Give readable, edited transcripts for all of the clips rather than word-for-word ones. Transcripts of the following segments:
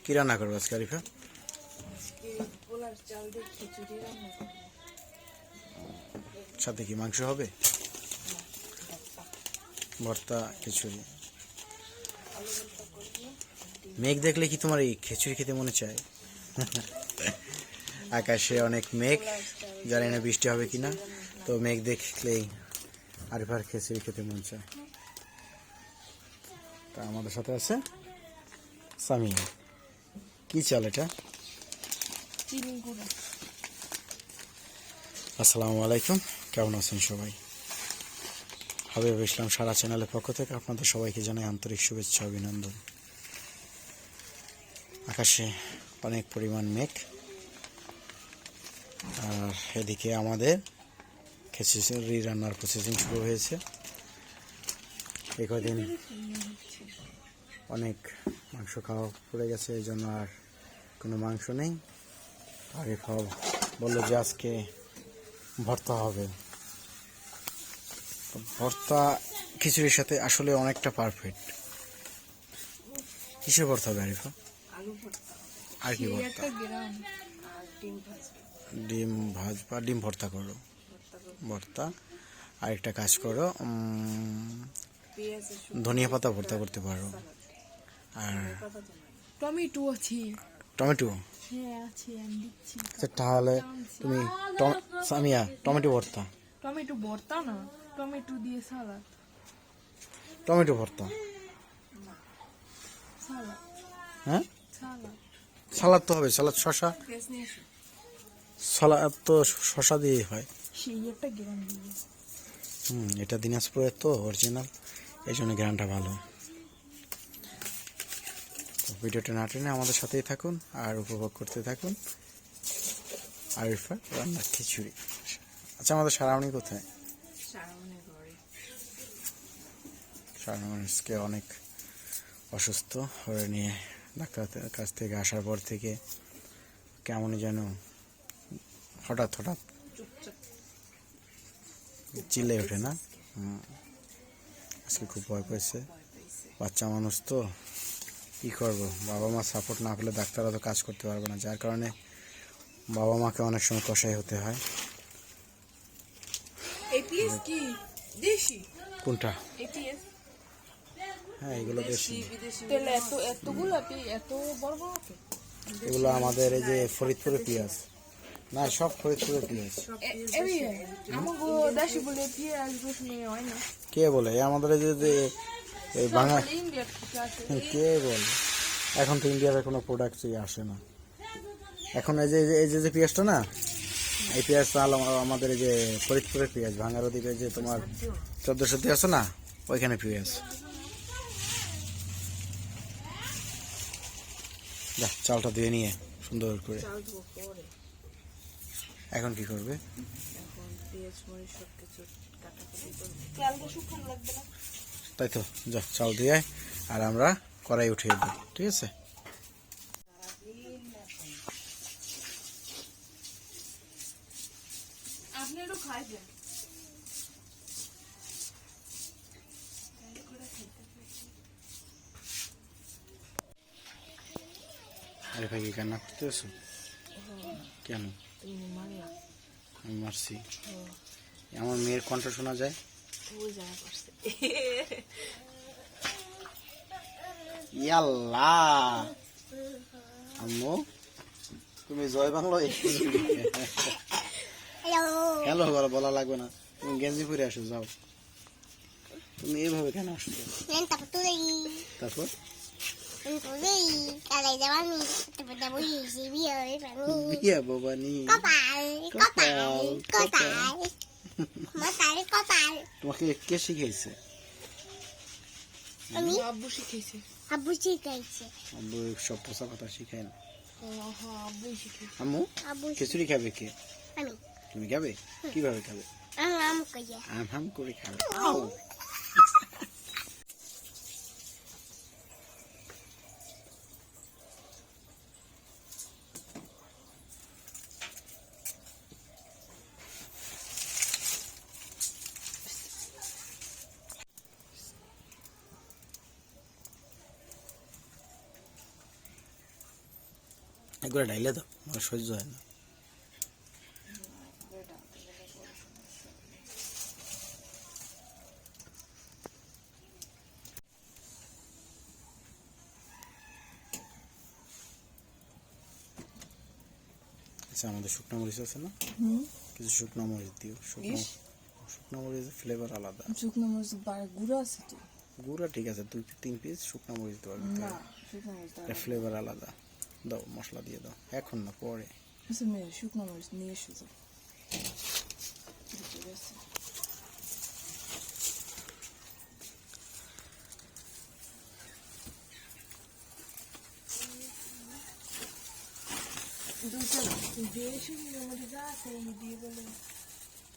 কি রান্না করবো আজকে আরিফা? সাথে কি মাংস হবে? ভর্তা, খিচুড়ি। মেঘ দেখলে কি তোমার এই খিচুড়ি খেতে মনে চায়? আকাশে অনেক মেঘ, জানি না বৃষ্টি হবে কিনা। তো মেঘ দেখলেই আরিফার খিচুড়ি খেতে মন চায়। তা আমাদের সাথে আছে সামিয়া। কি চাল এটা? আসসালামু আলাইকুম, কেমন আছেন সবাই? হাবিব ইসলাম সারা চ্যানেলের পক্ষ থেকে আপনাদের সবাইকে জানাই আন্তরিক শুভেচ্ছা অভিনন্দন। আকাশে অনেক পরিমাণ মেঘ, আর এদিকে আমাদের খিচুড়ি রান্নার প্রসেসিং শুরু হয়েছে। এই কদিন অনেক মাংস খাওয়া পড়ে গেছে, এই জন্য আর কোনো মাংস নেই। আরিফা বললো যে আজকে ভর্তা হবে। ভর্তা খিচুড়ির সাথে আসলে অনেকটা পারফেক্ট। কিসের ভর্তা হবে আরিফা? আর কি ভর্তা? ডিম ভাজবা, ডিম ভর্তা করো, ভর্তা। আর একটা কাজ করো, ধনিয়া পাতা ভর্তা করতে পারো। আর টমেটো আছে? টমেটো? হ্যাঁ আছে, আমি দিচ্ছি। আচ্ছা তাহলে তুমি সামিয়া টমেটো ভর্তা। টমেটো ভর্তা না, টমেটো দিয়ে সালাদ। টমেটো ভর্তা? সালাদ। হ্যাঁ সালাদ। সালাদ তো হবে, সালাদ শশা, সালাদ তো শশা দিয়ে হয়। সেই একটা গ্রাম দিয়ে। এটা দিনাজপুরের তো অরিজিনাল, এই জন্য গ্রামটা ভালো। ভিডিওটা না টেনে আমাদের সাথেই থাকুন আর উপভোগ করতে থাকুন আরিফার রান্নার খিচুড়ি। আচ্ছা আমাদের সারামণি কোথায়? সারামণিকে অনেক অসুস্থ হয়ে নিয়ে ডাক্তারের কাছ থেকে আসার পর থেকে কেমনই যেন হঠাৎ হঠাৎ চিল্লে ওঠে না। আজকে খুব ভয় পেয়েছে, বাচ্চা মানুষ তো কী করবো, বাবা মা সাপোর্ট না পেলে ডাক্তাররা তো কাজ করতে পারবে না, যার কারণে বাবা মাকে অনেক সময় কষাই হতে হয়। কোনটা? হ্যাঁ এগুলো দেশি। এগুলো আমাদের এই যে ফরিদপুরের পেঁয়াজ, না সব ফরিদপুরের পেঁয়াজ। কে বলে আমাদের এই যে এই বাংলা? কে বলে? এখন তো ইন্ডিয়ার কোনো প্রোডাক্টই আসে না এখন। এই যে পেঁয়াজটা না, এই পেঁয়াজটা আমাদের এই যে ফরিদপুরের পেঁয়াজ। ভাঙার ওদিকে যে তোমার 1400 আছে না, ওইখানে পেঁয়াজ। যা চালটা দিয়ে নিয়ে সুন্দর করে। এখন কি করবে? তাই তো, যা চাল দিয়ে আর আমরা কড়াই উঠিয়ে দিই, ঠিক আছে? আরে ভাই কি কান্না করতেছো কেন? আমি মারছি? আমার মেয়ের কণ্ঠ শোনা যায়। ইয়াল্লা আম্মু, তুমি জয় বাংলা হ্যালো বলা লাগবে না, তুমি গেঞ্জি পরে আসো, যাও। তুমি এইভাবে কেন আসো? তারপর বিয়া বাবানি তোমাকে কে শিখাইছে? আব্বু শিখাইছে। আব্বু শিখাইছে। আব্বু সব পোষা কথা শিখায় না। আম্মু খিচুড়ি খাবে কে? আমি। তুমি খাবে? কিভাবে খাবে? আম করে খাবে। একবার ঢাইলে দাও, আমার সহ্য হয় না। আচ্ছা, আমাদের শুকনো মরিচ আছে না, কিছু শুকনো মরিচ দিও। শুকনো মরিচের ফ্লেভার আলাদা। শুকনো মরিচ গুঁড়ো আছে তো? গুঁড়া ঠিক আছে, 2-3 পিস শুকনো মরিচ দেওয়ার না, ভিতরে, শুকনো মরিচ এটা ফ্লেভার আলাদা। দাও, মশলা দিয়ে দাও, এখন না পরে। আচ্ছা মেয়ে শুকনো মরিচ নিয়ে এসো তো। ঠিক আছে।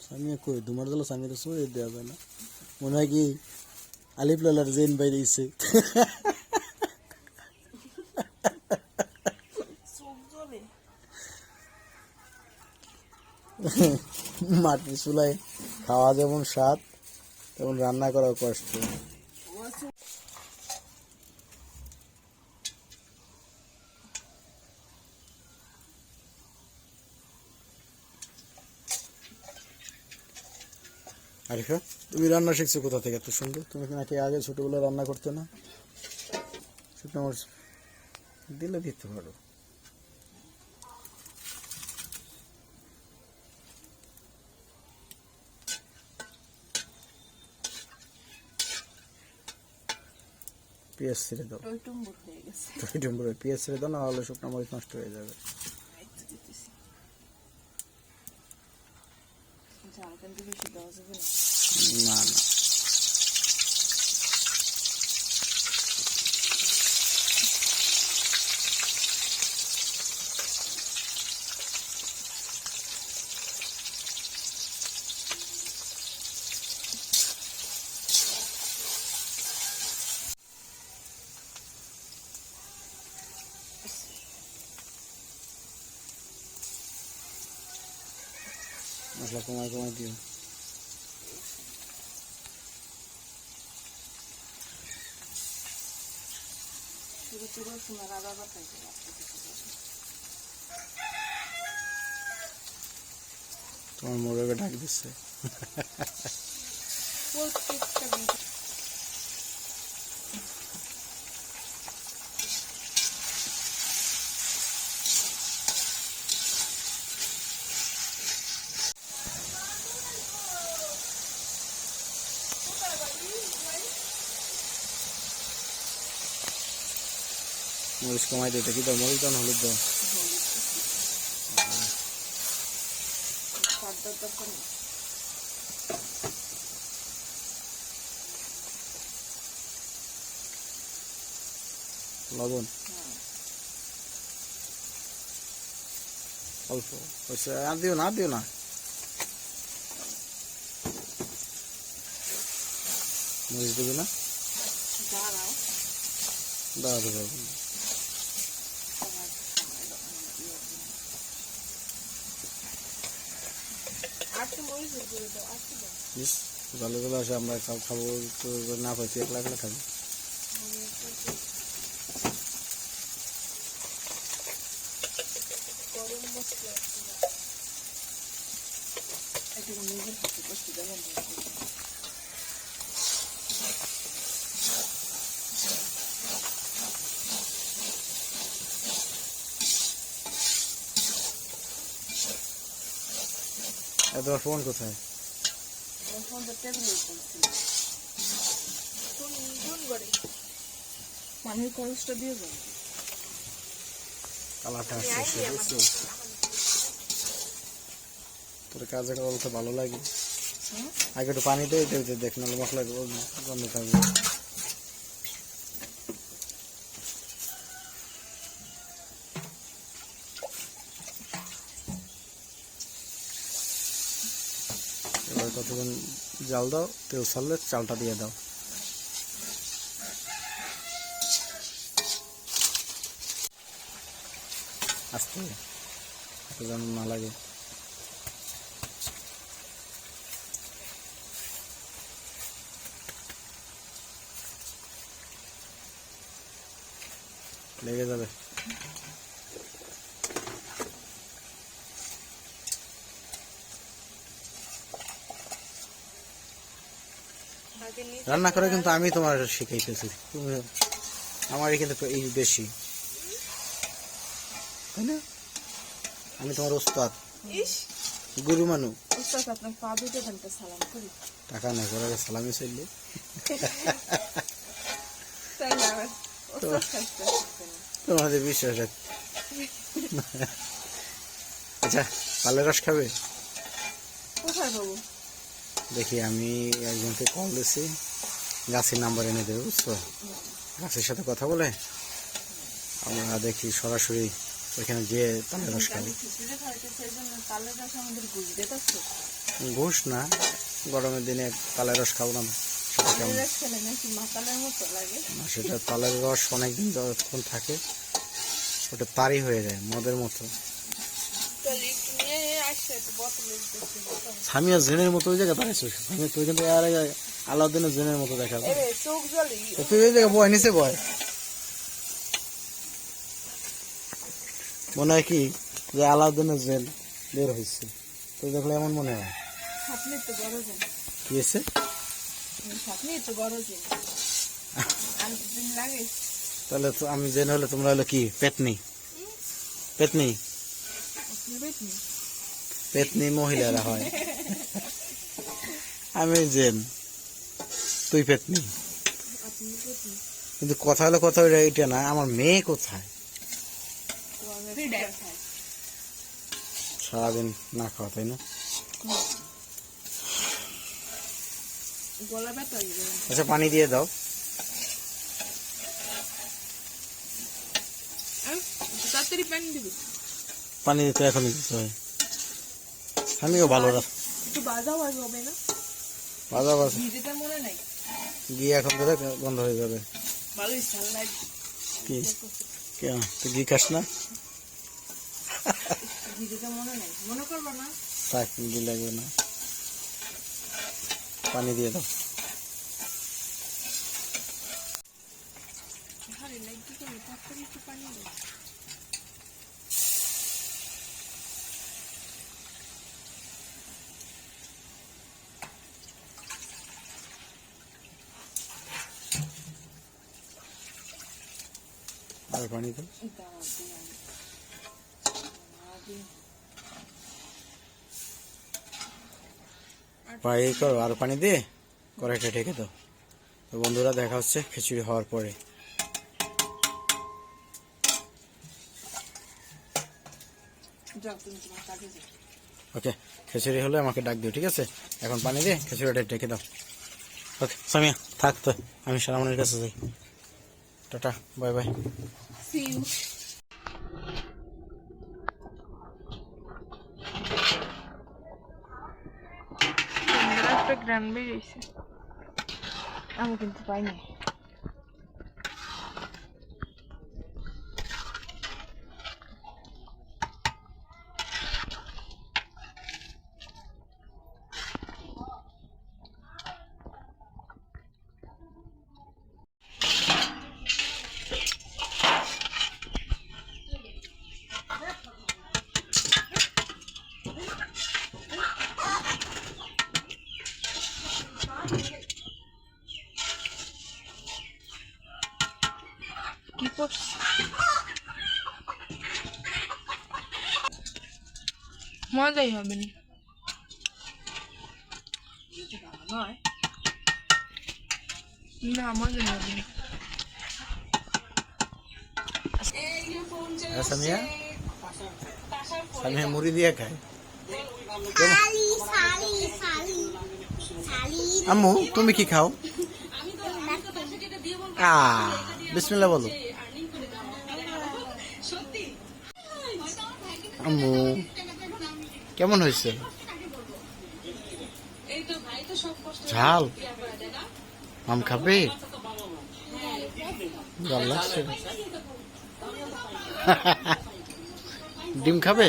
সামিয়া কই তোমার দল, সামিয়া তো সই দেওয়া যায় না, মনে হয় কি আলিফ লালার জেন বাইরে ইসে। মাটির চুলায় খাওয়া যেমন স্বাদ, তেমন রান্না করাও কষ্ট। আরিফা, তুমি রান্না শিখছো কোথা থেকে এত সুন্দর? তুমি নাকি আগে ছোটবেলায় রান্না করতে না? শুকনো মরিচ দিলে দিতে পারো। পেঁয়াজ ছেড়ে দাও, টইটুম্বুর হয়ে গেছে। পেঁয়াজ ছেড়ে দাও, না হলে শুকনো মরিচ নষ্ট হয়ে যাবে। ঝাল কিন্তু বেশি দেওয়া যাবে না। না না, মশলা কমায় কমায় দিও। শুধু চুড়ো শোনার আদা বাটাই তোমার মোরগে ডাক দিচ্ছে। প্রত্যেকটা মরিচ কমাই দিতে কি দাও, মরিচ দাও না হলুদ দাও? লবণ অল্প হচ্ছে, আর দিও না, আর দিও না। মরিচ দেবে না, দাঁড়াতে পারবো না। ইস, ভালো ভালো আসে, আমরা খাবো তো না পাইছি, একলা একলা খাবো। তোমার ফোন কোথায়? পানির খরচটা দিয়ে যাবে। কালারটা আসছে, বুঝছো? তোর কাজে বলতে ভালো লাগে, আগে একটু পানি দিয়ে দিতে দেখ, নাহলে মশলা গন্ধ থাকবে। এবার কতক্ষণ জাল দাও, তেল ছাড়লে চালটা দিয়ে দাও। আস্তে, যেন না লাগে। লেগে যাবে। আগে নিয়ে রান্না করে কিন্তু আমি তোমার শিখাইতেছি, তুমি আমারই কিন্তু এই বেশি, তাই না? আমি তোমার ওস্তাদ, ইস গুরু মানু। উস্তাদ আপনার পা দুটো ঘন্টা সালাম করি টাকা নেই করে সালামি চাইলে। তাই না আবার উস্তাদ খাইতে তোমাদের বিশ্বাস আছে। আচ্ছা, পালের রস খাবে? কোথায় বাবু? দেখি আমি একজনকে কল দিছি, গাছের নাম্বার এনে দেবে, বুঝছো? গাছের সাথে কথা বলে আমরা দেখি সরাসরি ওইখানে যে তালের রস খাবে। খিচুড়ি খাইতেছে এই জন্য তালের রস আমাদের ঘুষ দিতেছে। ঘুষ না, গরমের দিনে তালের রস খাবো না সেটা কেমন? তালের রস খেলে নাকি মাতালের মতো লাগে? না, সেটা তালের রস অনেকদিন যতক্ষণ থাকে ওটা তারি হয়ে যায়, মদের মতো। তাহলে একটু নিয়ে আসছে একটু বোতলে দিতেছি। সামিয়া জেনের মতো ওই জায়গায় দাঁড়াইছো, আমি তুই কিন্তু আর আলাউদ্দিনের জেনের মতো দেখা যায়। এরে চোখ জ্বলি। তো তুই ওই জায়গায় বয়, নিচে বয়। মনে হয় কি যে আলাউদ্দিনের জেল বের হয়েছে, তুই দেখলে এমন মনে হয়। আপনি একটু বড় যান, কি হয়েছে? আপনি একটু বড় যান, আর দিন লাগে। তাহলে তো আমি জেন হলে তোমরা হলো কি পেতনি? পেতনি আপনি বেতনি পেতনি মহিলারা হয়। আমি জেন, তুই পেতনি। আপনি বেতনি কিন্তু কথা হলো কথা এটা না, আমার মেয়ে কোথায়? তো আমি ফিডার খাই। সারাদিন না খাওয়া, তাই না? গলা ব্যথা হয়ে যাবে। আচ্ছা, পানি দিয়ে দাও। তাড়াতাড়ি পানি দিবি। পানি দিতে এখনই দিতে হয়। আমিও ভালো একটু বাজাও আর হবে না? বাজা বাজা ভিজেটা মনে নাই। গিয়ে এখন ধরে বন্ধ হয়ে যাবে। ভালোই ঝাল লাগে। কি কেন তুই ঘি খাস না? ভিজেটা মনে নাই, মনে করবো না। থাক, ঘি লাগবে না, পানি দিয়ে দাও। ভালো লাগে কি করবো, তাড়াতাড়ি একটু পানি দাও। আর পানি দাও। দাঁড়াও দিই আমি। পায়ে করো, আর পানি দিয়ে কড়াইটা ঢেকে দাও। তো বন্ধুরা, দেখা হচ্ছে খিচুড়ি হওয়ার পরে। যাও তুমি তোমার কাজে যাও। ওকে, খিচুড়ি হলে আমাকে ডাক দিও, ঠিক আছে? এখন পানি দিয়ে খিচুড়িটা ঢেকে দাও। ওকে সামিয়া, থাক তো, আমি সালামনের কাছে যাই। Tata, bye bye. See you. একটা গ্রান বেরিয়েছে, আমি কিন্তু পাইনি। কি করছিস? মজাই হবে না। নয় না, মজাই হবে না। সামিয়া, সামিয়া মুড়ি দিয়ে খায়। সালি সালি সালি সালি আম্মু, তুমি কি খাও? বিসমিল্লাহ বলো। আম্মু, কেমন হয়েছে? ঝাল? আম খাবে? ভালো লাগছে? ডিম খাবে?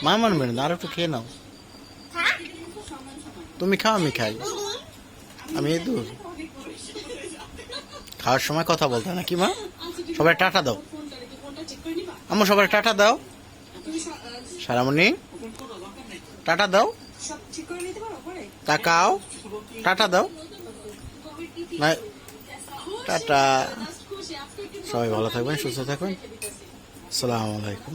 মা মানবে না, আর একটু খেয়ে নাও। তুমি খাও, আমি খাই। আমি এই দূর খাওয়ার সময় কথা বলতে হয় নাকি মা? সবাই টাটা দাও। আম্মু, সবাই টাটা দাও। সারামণি, টাটা দাও। তাকাও, টাটা দাও। না, টাটা। সবাই ভালো থাকবেন, সুস্থ থাকবেন। আসসালামু আলাইকুম।